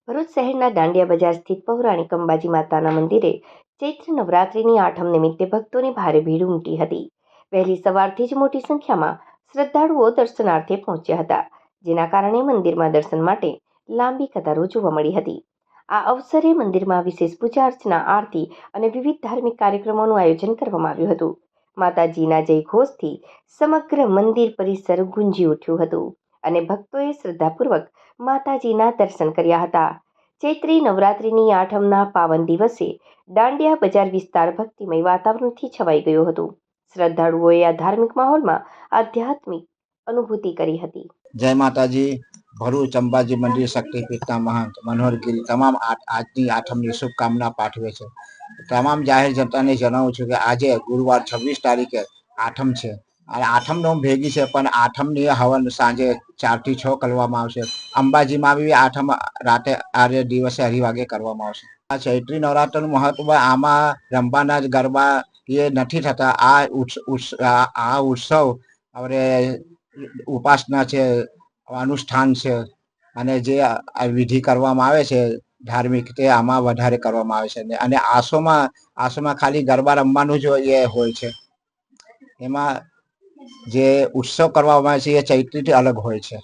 ભરૂચ શહેરના દાંડિયા બજાર સ્થિત પૌરાણિક અંબાજી માતાના મંદિરે ચૈત્ર નવરાત્રિની આઠમ નિમિત્તે ભક્તોની ભારે ભીડ ઉમટી હતી. વહેલી સવારથી જ મોટી સંખ્યામાં શ્રદ્ધાળુઓ દર્શનાર્થે પહોંચ્યા હતા, જેના કારણે મંદિરમાં દર્શન માટે લાંબી કતારો જોવા મળી હતી. આ અવસરે મંદિરમાં વિશેષ પૂજા અર્ચના, આરતી અને વિવિધ ધાર્મિક કાર્યક્રમોનું આયોજન કરવામાં આવ્યું હતું. માતાજીના જયઘોષથી સમગ્ર મંદિર પરિસર ગુંજી ઉઠ્યું હતું અને ભક્તોએ શ્રદ્ધાપૂર્વક માતાજીના દર્શન કર્યા હતા. ચૈત્રી નવરાત્રિની આઠમના પાવન દિવસે દાંડિયા બજાર વિસ્તાર ભક્તિમય વાતાવરણથી છવાઈ ગયો હતો. શ્રદ્ધાળુઓએ આ ધાર્મિક માહોલમાં આધ્યાત્મિક અનુભૂતિ કરી હતી. જય માતાજી. ભરૂચ અંબાજી મંદિર શક્તિપીઠના મહંત મનોહરગીરી તમામ આજની આઠમની શુભકામના પાઠવે છે. તમામ જાહેર જનતાને જણાવું છું કે આજે ગુરુવાર 26 તારીખે આઠમ છે અને આઠમનો ભેગી છે, પણ આઠમની હવન સાંજે 4 થી 6 કરવામાં આવશે. અંબાજીમાં બી આઠમ રાતે આરે દિવસે હરિવાગે કરવામાં આવશે. આ ચૈત્રી નવરાત્રનું મહત્વ આમાં રંબાના જ ગરબા એ નથી થતા. આ ઉત્સવ આપણે ઉપાસના છે, અનુષ્ઠાન છે અને જે વિધિ કરવામાં આવે છે ધાર્મિક, તે આમાં વધારે કરવામાં આવે છે. અને આસોમાં ખાલી ગરબા રમવાનું જ એ હોય છે. એમાં જે ઉત્સવ કરવામાં આવે છે એ ચૈત્રીથી અલગ હોય છે.